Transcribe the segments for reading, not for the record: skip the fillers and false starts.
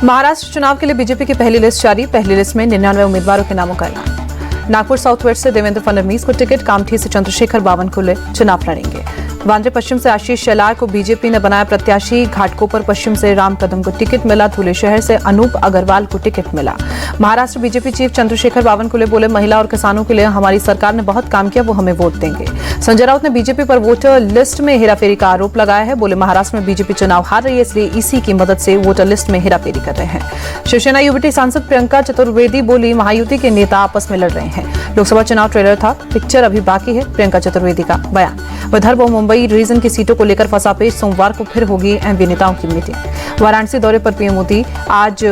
महाराष्ट्र चुनाव के लिए बीजेपी की पहली लिस्ट जारी। पहली लिस्ट में 99 उम्मीदवारों के नामों का ऐलान। नागपुर साउथ वेस्ट से देवेंद्र फडणवीस को टिकट, कामठी से चंद्रशेखर बावनकुले चुनाव लड़ेंगे। वांद्रे पश्चिम से आशीष शेलार को बीजेपी ने बनाया प्रत्याशी। घाटकोपर पश्चिम से राम कदम को टिकट मिला। धुले शहर से अनूप अग्रवाल को टिकट मिला। महाराष्ट्र बीजेपी चीफ चंद्रशेखर बावनकुले बोले, महिला और किसानों के लिए हमारी सरकार ने बहुत काम किया, वो हमें वोट देंगे। संजय राउत ने बीजेपी पर वोटर लिस्ट में हेराफेरी का आरोप लगाया है। बोले, महाराष्ट्र में बीजेपी चुनाव हार रही है, इसलिए इसी की मदद से वोटर लिस्ट में हेराफेरी कर रहे हैं। शिवसेना यूबीटी सांसद प्रियंका चतुर्वेदी बोली, महायुति के नेता आपस में लड़ रहे हैं। लोकसभा चुनाव ट्रेलर था, पिक्चर अभी बाकी है। प्रियंका चतुर्वेदी का बयान। विदर्भ और मुंबई रीजन की सीटों को लेकर फंसा पेच। सोमवार को फिर होगी एमपी नेताओं की मीटिंग। वाराणसी दौरे पर पीएम मोदी आज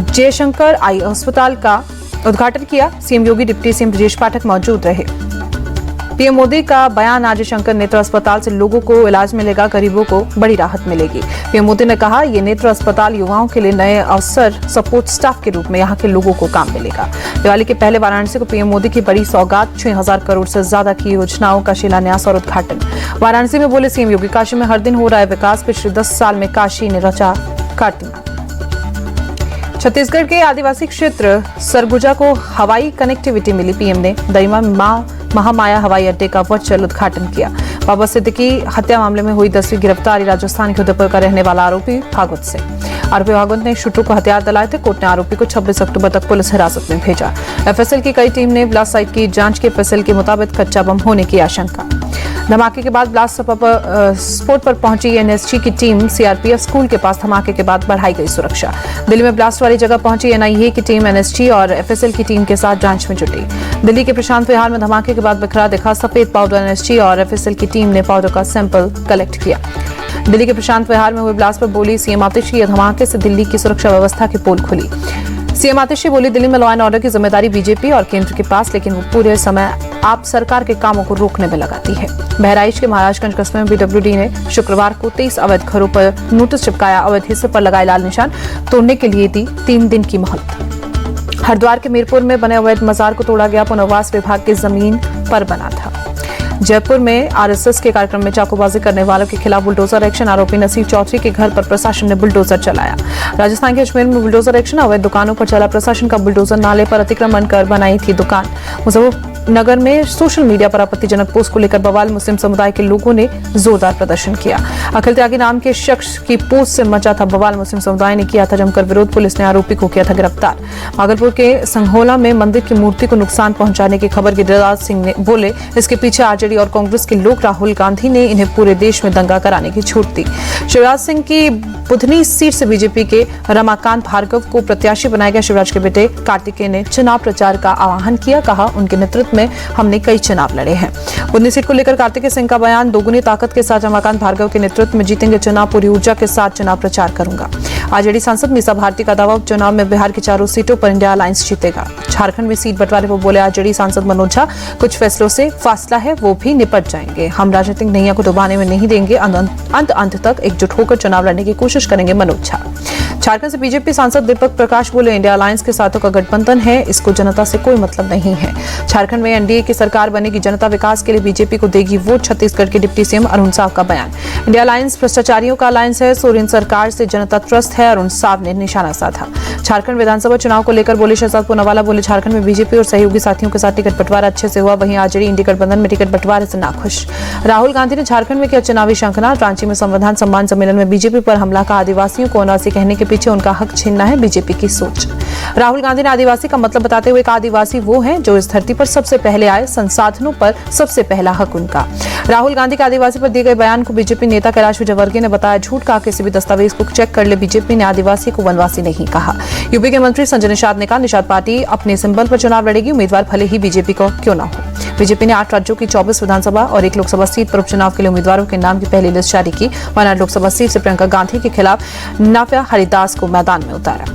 जयशंकर आई अस्पताल का उद्घाटन किया। सीएम योगी, डिप्टी सीएम ब्रजेश पाठक मौजूद रहे। पीएम मोदी का बयान। आज शंकर नेत्र अस्पताल से लोगों को इलाज मिलेगा, गरीबों को बड़ी राहत मिलेगी। पीएम मोदी ने कहा, ये नेत्र अस्पताल युवाओं के लिए नए अवसर, सपोर्ट स्टाफ के रूप में यहां के लोगों को काम मिलेगा। दिवाली के पहले वाराणसी को पीएम मोदी की बड़ी सौगात। 6000 करोड़ से ज्यादा की योजनाओं का शिलान्यास और उद्घाटन। वाराणसी में बोले सीएम योगी, काशी में हर दिन हो रहा है विकास। पिछले 10 साल में काशी ने रचा कीर्तिमान। छत्तीसगढ़ के आदिवासी क्षेत्र सरगुजा को हवाई कनेक्टिविटी मिली। पीएम ने दरिमा महामाया हवाई अड्डे का वर्चुअल उद्घाटन किया। बाबा सिद्दीकी हत्या मामले में हुई 10वीं गिरफ्तारी। राजस्थान के उदयपुर का रहने वाला आरोपी भागवत से। आरोपी भागवत ने शूटरों को हथियार दिलाए थे। कोर्ट ने आरोपी को 26 अक्टूबर तक पुलिस हिरासत में भेजा। एफएसएल की कई टीम ने ब्लास्ट साइट की जांच की। एफएसएल के मुताबिक कच्चा बम होने की आशंका। धमाके के बाद ब्लास्ट स्पॉट पर पहुंची एनएसजी की टीम। सीआरपीएफ स्कूल के पास धमाके के बाद बढ़ाई गई सुरक्षा। दिल्ली में ब्लास्ट वाली जगह पहुंची एनआईए की टीम। एनएसजी और एफएसएल की टीम के साथ जांच में जुटी। दिल्ली के प्रशांत विहार में धमाके के बाद बिखरा दिखा सफेद पाउडर। एनएसजी और एफएसएल की टीम ने पाउडर का सैंपल कलेक्ट किया। दिल्ली के प्रशांत विहार में हुए ब्लास्ट पर बोली सीएम आतिशी, ये धमाके से दिल्ली की सुरक्षा व्यवस्था की पोल खुली। सीएम आतिशी बोली, दिल्ली में लॉ एंड ऑर्डर की जिम्मेदारी बीजेपी और केंद्र के पास, लेकिन वो पूरे समय आप सरकार के कामों को रोकने में लगाती है। बहराइच के महाराजगंज कस्बे में बीडब्ल्यूडी ने शुक्रवार को 23 अवैध घरों पर नोटिस चिपकाया। अवैध हिस्से पर लगाए लाल निशान। तोड़ने के लिए दी 3 दिन की मोहलत। हरिद्वार के मीरपुर में बने अवैध मजार को तोड़ा गया। पुनर्वास विभाग की जमीन पर बना था। जयपुर में आरएसएस के कार्यक्रम में चाकूबाजी करने वालों के खिलाफ बुलडोजर एक्शन। आरोपी नसीब चौधरी के घर पर प्रशासन ने बुलडोजर चलाया। राजस्थान के अजमेर में बुलडोजर एक्शन। अवैध दुकानों पर चला प्रशासन का बुलडोजर। नाले पर अतिक्रमण कर बनाई थी दुकान। मुजफ्फरनगर में सोशल मीडिया पर आपत्तिजनक पोस्ट को लेकर बवाल। मुस्लिम समुदाय के लोगों ने जोरदार प्रदर्शन किया। अखिल त्यागी नाम के शख्स की पोस्ट से मचा था बवाल। मुस्लिम समुदाय ने किया था जमकर विरोध। पुलिस ने आरोपी को किया था गिरफ्तार। भागलपुर के संघोला में मंदिर की मूर्ति को नुकसान पहुंचाने की खबर गिरिराज सिंह ने बोले, इसके पीछे आरजेडी और कांग्रेस के लोग। राहुल गांधी ने इन्हें पूरे देश में दंगा कराने की छूट दी। शिवराज सिंह की बुधनी सीट से बीजेपी के रमाकांत भार्गव को प्रत्याशी बनाया गया। शिवराज के बेटे कार्तिकेय ने चुनाव प्रचार का आह्वान किया। कहा, उनके नेतृत्व में हमने कई चुनाव लड़े हैं। बुधनी सीट को लेकर कार्तिकेय सिंह का बयान। दोगुनी ताकत के साथ रमाकांत भार्गव के नेतृत्व में जीतेंगे चुनाव। पूरी ऊर्जा के साथ चुनाव प्रचार करूंगा। आरजेडी सांसद मीसा भारती का दावा, उपचुनाव में बिहार की 4 सीटों पर इंडिया अलायंस जीतेगा। झारखंड में सीट बंटवारे पर बोले आरजेडी सांसद मनोज झा, कुछ फैसलों से फासला है, वो भी निपट जाएंगे। हम राजनीतिक नैया को डुबाने में नहीं देंगे। अंत तक एकजुट होकर चुनाव लड़ने की कोशिश करेंगे मनोज झा। झारखंड से बीजेपी सांसद दीपक प्रकाश बोले, इंडिया अलायंस के साथों का गठबंधन है, इसको जनता से कोई मतलब नहीं है। झारखंड में एनडीए की सरकार बनेगी, जनता विकास के लिए बीजेपी को देगी वोट। छत्तीसगढ़ के डिप्टी सीएम अरुण साव का बयान। इंडिया अलायंस भ्रष्टाचारियों का अलायंस है, सोरेन सरकार से जनता त्रस्त है। अरुण साव ने निशाना साधा। झारखंड विधानसभा चुनाव को लेकर बोले शहजाद पूनावाला बोले, झारखंड में बीजेपी और सहयोगी साथियों के साथ टिकट बंटवारा अच्छे से हुआ, वहीं आरजेडी इंडी गठबंधन में टिकट बंटवारे से नाखुश। राहुल गांधी ने झारखंड में किया चुनावी शंखनाद। रांची में संविधान सम्मान सम्मेलन में बीजेपी पर हमला का। आदिवासियों को वनवासी कहने के पीछे उनका हक छीनना है बीजेपी की सोच। राहुल गांधी ने आदिवासी का मतलब बताते हुए कहा, आदिवासी वो हैं जो इस धरती पर सबसे पहले आए, संसाधनों पर सबसे पहला हक उनका। राहुल गांधी के आदिवासी पर दिए गए बयान को बीजेपी नेता कैलाश विजयवर्गीय ने बताया झूठ। कहा, किसी भी दस्तावेज को चेक कर ले, बीजेपी ने आदिवासी को वनवासी नहीं कहा। यूपी के मंत्री संजय निषाद ने कहा, निषाद पार्टी अपने सिंबल पर चुनाव लड़ेगी, उम्मीदवार भले ही बीजेपी को क्यों न हो। बीजेपी ने 8 राज्यों की 24 विधानसभा और 1 लोकसभा सीट पर उपचुनाव के लिए उम्मीदवारों के नाम की पहली लिस्ट जारी की। वायनाड लोकसभा सीट से प्रियंका गांधी के खिलाफ नाफ्या हरिदास को मैदान में उतारा।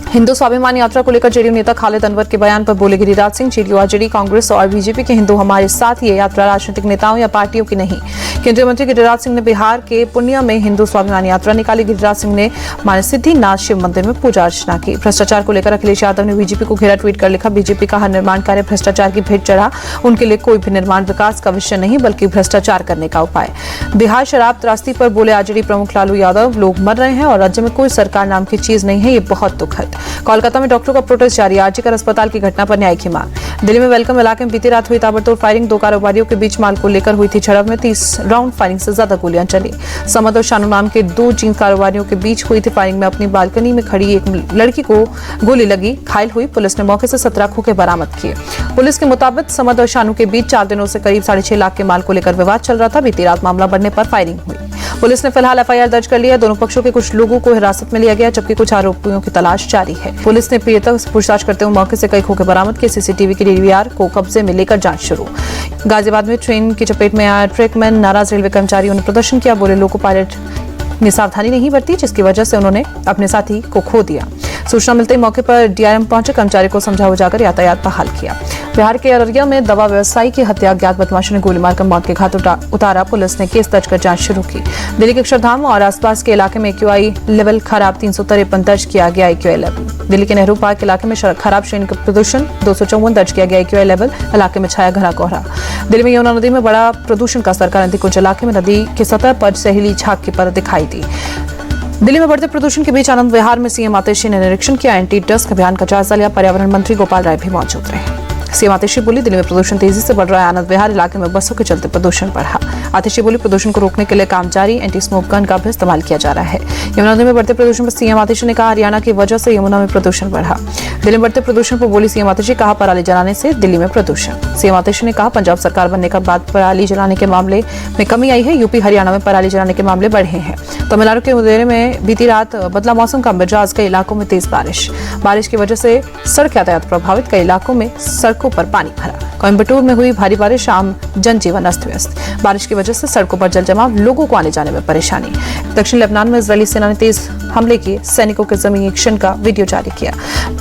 हिंदू स्वाभिमान यात्रा को लेकर जेडीयू नेता खालिद अनवर के बयान पर बोले गिरिराज सिंह, जेडीयू, आरजेडी, कांग्रेस और बीजेपी के हिंदू हमारे साथ। ये यात्रा राजनीतिक नेताओं या पार्टियों की नहीं, केंद्रीय मंत्री गिरिराज सिंह ने बिहार के पूर्णिया में हिंदू स्वाभिमान यात्रा निकाली। गिरिराज सिंह ने मानसिद्धिनाथ शिव मंदिर में पूजा अर्चना की। भ्रष्टाचार को लेकर अखिलेश यादव ने बीजेपी को घेरा, ट्वीट कर लिखा, बीजेपी का हर निर्माण कार्य भ्रष्टाचार की भेंट चढ़ा। उनके लिए कोई भी निर्माण विकास का विषय नहीं बल्कि भ्रष्टाचार करने का उपाय। बिहार शराब त्रासदी पर बोले आरजेडी प्रमुख लालू यादव, लोग मर रहे हैं और राज्य में कोई सरकार नाम की चीज नहीं है, ये बहुत दुखद। कोलकाता में डॉक्टरों का प्रोटेस्ट जारी, आरजीकर अस्पताल की घटना पर न्याय की मांग। दिल्ली में वेलकम इलाके में बीती रात हुई ताबड़तोड़ फायरिंग, 2 कारोबारियों के बीच माल को लेकर हुई थी झड़प में 30 राउंड फायरिंग से ज्यादा गोलियां चली। समद और शानू नाम के 2 जीन कारोबारियों के बीच हुई थी फायरिंग में अपनी बालकनी में खड़ी एक लड़की को गोली लगी, घायल हुई। पुलिस ने मौके से 17 खोखे बरामद किए। पुलिस के मुताबिक समद और शानू के बीच 4 दिनों से करीब 6.5 लाख के माल को लेकर विवाद चल रहा था। बीती रात मामला बढ़ने पर फायरिंग हुई। पुलिस ने फिलहाल एफआईआर दर्ज कर लिया है। दोनों पक्षों के कुछ लोगों को हिरासत में लिया गया, जबकि कुछ आरोपियों की तलाश जारी है। पुलिस ने पीड़िता से पूछताछ करते हुए मौके से कई खोखे बरामद किए। सीसीटीवी की डीवीआर को कब्जे में लेकर जांच शुरू। गाजियाबाद में ट्रेन की चपेट में आया ट्रक में नाराज रेलवे कर्मचारियों ने प्रदर्शन किया। बोले, लोको पायलट ने सावधानी नहीं बरती, जिसकी वजह से उन्होंने अपने साथी को खो दिया। सूचना मिलते ही मौके पर डीआरएम पहुंचे, कर्मचारी को समझा बुझाकर यातायात बहाल किया। बिहार के अररिया में दवा व्यवसायी की हत्या, अज्ञात बदमाशों ने गोली मारकर मौत के घाट उतारा। पुलिस ने केस दर्ज कर जांच शुरू की। दिल्ली के अक्षरधाम और आसपास के इलाके में एक्यूआई लेवल खराब, 353 दर्ज किया गया एक्यूआई लेवल। दिल्ली के नेहरू पार्क इलाके में खराब श्रेणी का प्रदूषण, 254 दर्ज किया गया एक्यूआई लेवल। इलाके में छाया घना कोहरा। दिल्ली में यमुना नदी में बड़ा प्रदूषण का सरकार, नदी कुंज इलाके में नदी की सतह पर सहेली झाग की परत दिखाई दी। दिल्ली में बढ़ते प्रदूषण के बीच आनंद विहार में सीएम आतिशी ने निरीक्षण किया। एंटी डस्ट अभियान का जायजा लिया। पर्यावरण मंत्री गोपाल राय भी मौजूद रहे। सीएम आतिशी बोली, दिल्ली में प्रदूषण तेजी से बढ़ रहा है। आनंद विहार इलाके में बसों के चलते प्रदूषण बढ़ा। आतिशी बोली, प्रदूषण को रोकने के लिए काम जारी, एंटी स्मोक गन का भी इस्तेमाल किया जा रहा है। यमुना नदी में बढ़ते प्रदूषण पर सीएम आतिशी ने कहा, हरियाणा की वजह से यमुना में प्रदूषण बढ़ा। दिल्ली में बढ़ते प्रदूषण पर बोली सीएम आतिशी, कहा पराली जलाने से दिल्ली में प्रदूषण। सीएम आतिशी ने कहा, पंजाब सरकार बनने के बाद पराली जलाने के मामले में कमी आई है। यूपी हरियाणा में पराली जलाने के मामले बढ़े हैं। तमिलनाडु के मुदेरे में बीती रात बदला मौसम का मिजाज, कई इलाकों में तेज बारिश की वजह से सड़क यातायात प्रभावित, कई इलाकों में सड़कों पर पानी भरा। कोयम्बटूर में हुई भारी बारिश, आम जनजीवन अस्त व्यस्त। बारिश की वजह से सड़कों पर जल जमाव, लोगों को आने जाने में परेशानी। दक्षिण लेबनान में इजरायली सेना ने तेज हमले किए, सैनिकों के जमीनी एक्शन का वीडियो जारी किया।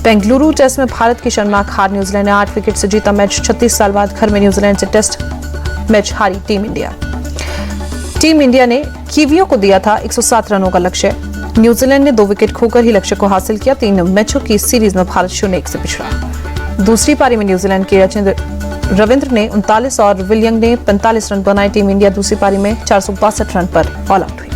बेंगलुरु टेस्ट में भारत की शर्मनाक हार, न्यूजीलैंड ने 8 विकेट से जीता मैच। 36 साल बाद घर में न्यूजीलैंड से टेस्ट मैच हारी टीम इंडिया। टीम इंडिया ने कीवियों को दिया था 107 रनों का लक्ष्य। न्यूजीलैंड ने 2 विकेट खोकर ही लक्ष्य को हासिल किया। 3 मैचों की सीरीज में भारत 0-1 से पिछड़ा। दूसरी पारी में न्यूजीलैंड के रविंद्र ने 39 और विलियम ने 45 रन बनाए। टीम इंडिया दूसरी पारी में 462 रन पर ऑल आउट हुई।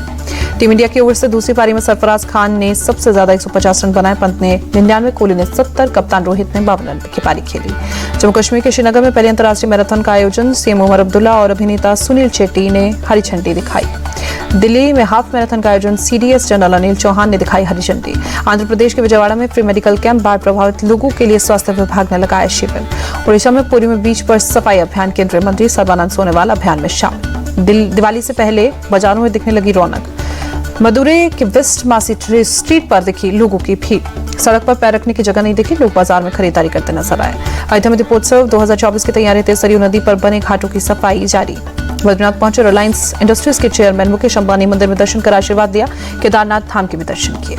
टीम इंडिया की ओर से दूसरी पारी में सरफराज खान ने सबसे ज्यादा 150 रन बनाए। पंत ने 99, कोहली ने 70, कप्तान रोहित ने 52 रन की पारी खेली। जम्मू कश्मीर के श्रीनगर में पहले अंतर्राष्ट्रीय मैराथन का आयोजन, सीएम उमर अब्दुल्ला और अभिनेता सुनील शेट्टी ने हरी झंडी दिखाई। दिल्ली में हाफ मैराथन का आयोजन, सीडीएस जनरल अनिल चौहान ने दिखाई हरी झंडी। आंध्र प्रदेश के विजयवाड़ा में फ्री मेडिकल कैंप, बाढ़ प्रभावित लोगों के लिए स्वास्थ्य विभाग ने लगाया शिविर। ओडिशा में पुरी में बीच पर सफाई अभियान, केंद्रीय मंत्री सर्बानंद सोनोवाल अभियान में शामिल। दिवाली से पहले बाजारों में दिखने लगी रौनक। मदुरै के वेस्ट मासी स्ट्रीट पर दिखी लोगों की भीड़। सड़क पर पैर रखने की जगह नहीं दिखी, लोग बाजार में खरीदारी करते नजर आए। अयोध्या में दीपोत्सव 2024 की तैयारी, सरयू नदी पर बने घाटों की सफाई जारी। बद्रीनाथ पहुंचे रिलायंस इंडस्ट्रीज के चेयरमैन मुकेश अंबानी, मंदिर में दर्शन कर आशीर्वाद दिया। केदारनाथ धाम के भी दर्शन किए।